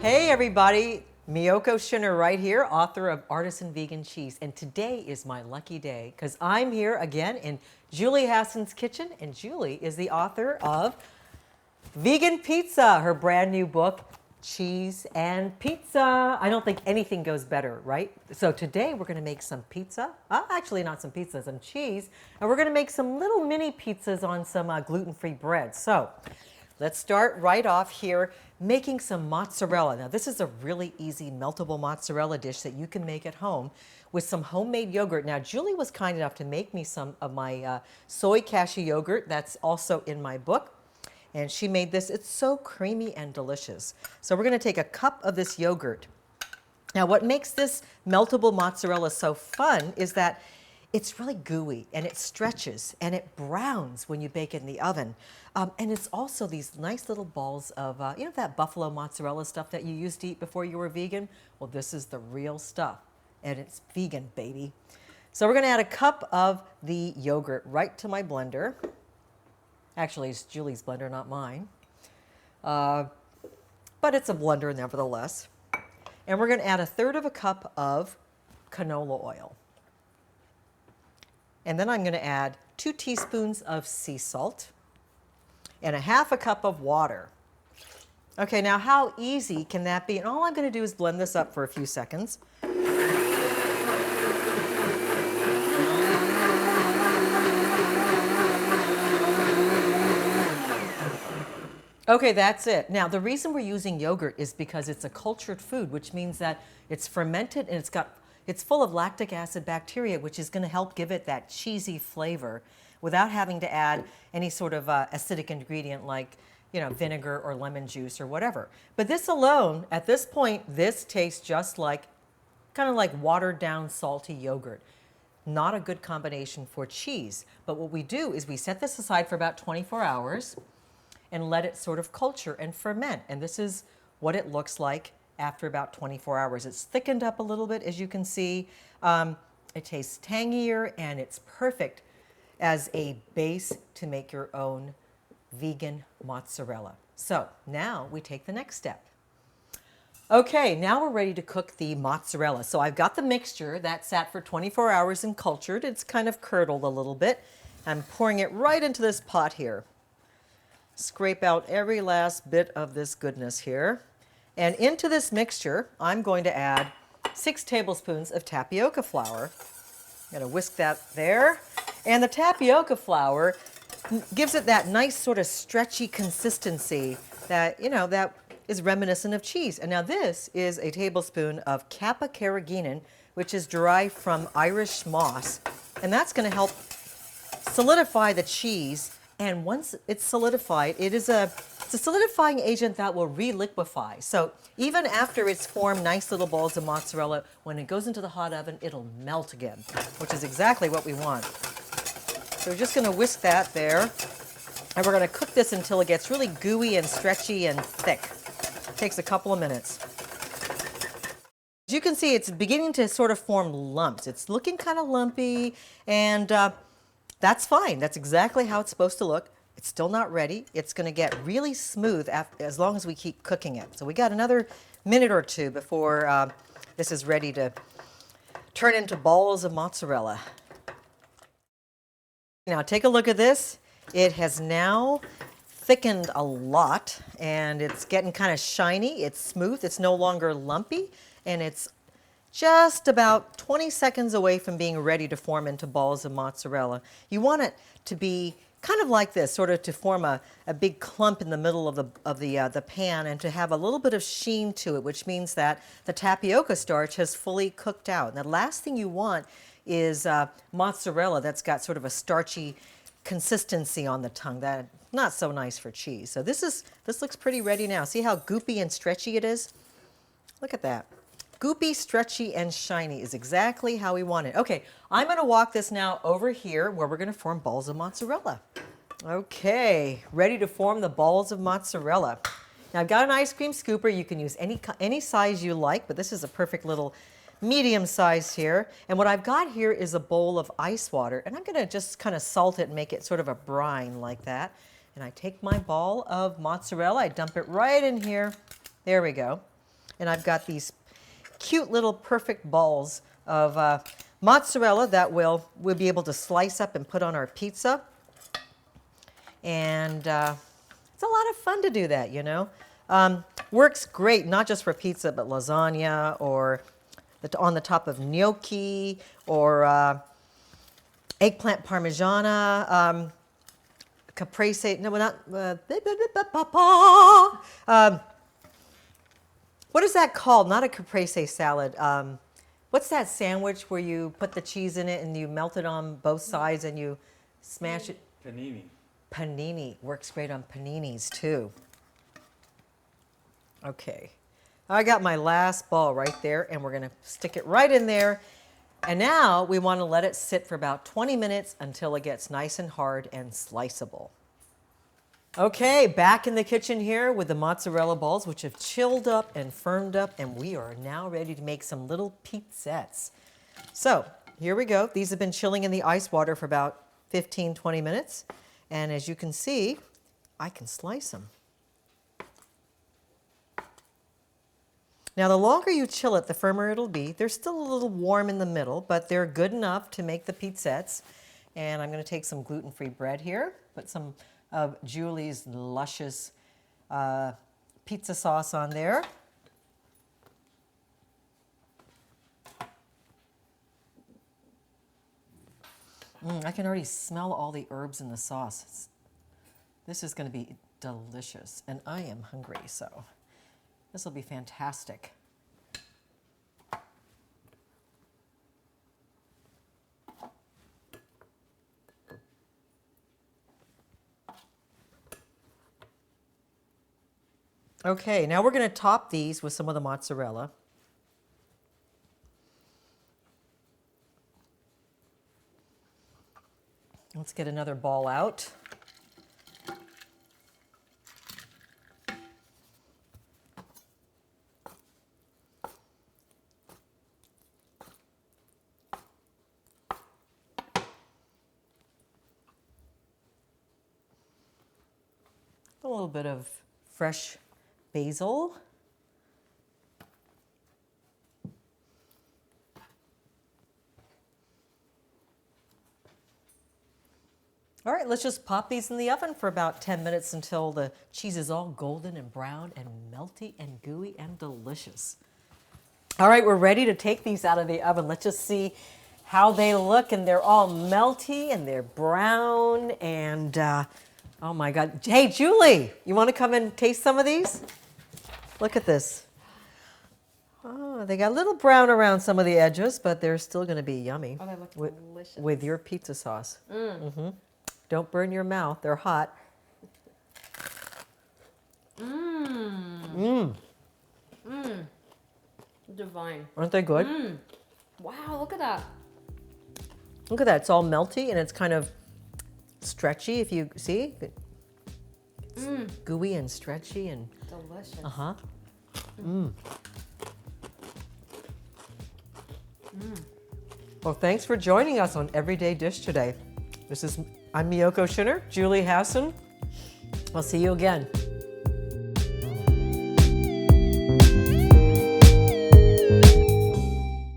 Hey everybody, Miyoko Shinner right here, author of Artisan Vegan Cheese. And today is my lucky day because I'm here again in Julie Hassan's kitchen, and Julie is the author of Vegan Pizza, her brand new book, Cheese and Pizza. I don't think anything goes better, right? So today we're going to make some pizza. Actually, not some pizza, some cheese. And we're going to make some little mini pizzas on some gluten-free bread. So let's start right off here making some mozzarella. Now this is a really easy meltable mozzarella dish that you can make at home with some homemade yogurt. Now Julie was kind enough to make me some of my soy cashew yogurt that's also in my book. And she made this. It's so creamy and delicious. So we're going to take a cup of this yogurt. Now what makes this meltable mozzarella so fun is that it's really gooey and it stretches and it browns when you bake it in the oven. And it's also these nice little balls of, you know, that buffalo mozzarella stuff that you used to eat before you were vegan? Well, this is the real stuff, and it's vegan, baby. So we're going to add a cup of the yogurt right to my blender. Actually, it's Julie's blender, not mine. But it's a blender nevertheless. And we're going to add 1/3 cup of canola oil. And then I'm going to add 2 teaspoons of sea salt and 1/2 cup of water. Okay, now how easy can that be? And all I'm going to do is blend this up for a few seconds. Okay, that's it. Now, the reason we're using yogurt is because it's a cultured food, which means that it's fermented and it's full of lactic acid bacteria, which is going to help give it that cheesy flavor without having to add any sort of acidic ingredient like, you know, vinegar or lemon juice or whatever. But this alone, at this point, this tastes just like, kind of like watered down salty yogurt. Not a good combination for cheese. But what we do is we set this aside for about 24 hours and let it sort of culture and ferment. And this is what it looks like after about 24 hours. It's thickened up a little bit, as you can see. It tastes tangier, and it's perfect as a base to make your own vegan mozzarella. So now we take the next step. Okay, now we're ready to cook the mozzarella. So I've got the mixture that sat for 24 hours and cultured. It's kind of curdled a little bit. I'm pouring it right into this pot here. Scrape out every last bit of this goodness here. And into this mixture, I'm going to add 6 tablespoons of tapioca flour. I'm going to whisk that there. And the tapioca flour gives it that nice sort of stretchy consistency that, you know, that is reminiscent of cheese. And now this is a tablespoon of Kappa carrageenan, which is derived from Irish moss. And that's going to help solidify the cheese. And once it's solidified, it's a solidifying agent that will re-liquefy. So even after it's formed nice little balls of mozzarella, when it goes into the hot oven, it'll melt again, which is exactly what we want. So we're just going to whisk that there. And we're going to cook this until it gets really gooey and stretchy and thick. It takes a couple of minutes. As you can see, it's beginning to sort of form lumps. It's looking kind of lumpy, and that's fine. That's exactly how it's supposed to look. It's still not ready. It's going to get really smooth as long as we keep cooking it. So we got another minute or two before this is ready to turn into balls of mozzarella. Now take a look at this. It has now thickened a lot, and it's getting kind of shiny. It's smooth. It's no longer lumpy, and it's just about 20 seconds away from being ready to form into balls of mozzarella. You want it to be kind of like this, sort of to form a big clump in the middle of the pan, and to have a little bit of sheen to it, which means that the tapioca starch has fully cooked out. And the last thing you want is mozzarella that's got sort of a starchy consistency on the tongue. That's not so nice for cheese. So this looks pretty ready now. See how goopy and stretchy it is? Look at that. Goopy, stretchy, and shiny is exactly how we want it. Okay, I'm going to walk this now over here where we're going to form balls of mozzarella. Okay, ready to form the balls of mozzarella. Now I've got an ice cream scooper. You can use any size you like, but this is a perfect little medium size here. And what I've got here is a bowl of ice water, and I'm going to just kind of salt it and make it sort of a brine like that. And I take my ball of mozzarella, I dump it right in here. There we go. And I've got these cute little perfect balls of mozzarella that we'll be able to slice up and put on our pizza. And it's a lot of fun to do that, you know. Works great, not just for pizza, but lasagna or on the top of gnocchi or eggplant parmigiana, caprese, no, not, what is that called? Not a caprese salad. What's that sandwich where you put the cheese in it and you melt it on both sides and you smash it? Panini. Panini. Works great on paninis too. Okay. I got my last ball right there and we're going to stick it right in there. And now we want to let it sit for about 20 minutes until it gets nice and hard and sliceable. Okay, back in the kitchen here with the mozzarella balls, which have chilled up and firmed up, and we are now ready to make some little pizzettes. So here we go. These have been chilling in the ice water for about 15, 20 minutes. And as you can see, I can slice them. Now, the longer you chill it, the firmer it'll be. They're still a little warm in the middle, but they're good enough to make the pizzettes. And I'm going to take some gluten-free bread here, put some of Julie's luscious pizza sauce on there. I can already smell all the herbs in the sauce. This is going to be delicious, and I am hungry, so this will be fantastic. Okay, now we're going to top these with some of the mozzarella. Let's get another ball out. A little bit of fresh basil. All right, let's just pop these in the oven for about 10 minutes until the cheese is all golden and brown and melty and gooey and delicious. All right, we're ready to take these out of the oven. Let's just see how they look, and they're all melty and they're brown and oh my God. Hey, Julie, you want to come and taste some of these? Look at this. Oh, they got a little brown around some of the edges, but they're still going to be yummy. Oh, they look delicious. With your pizza sauce. Mm-hmm. Don't burn your mouth. They're hot. Divine. Aren't they good? Wow, look at that. Look at that. It's all melty and it's kind of stretchy, if you see. It's gooey and stretchy and Delicious. uh-huh. Well, thanks for joining us on Everyday Dish today. I'm Miyoko Schinner, Julie Hassan. I'll see you again.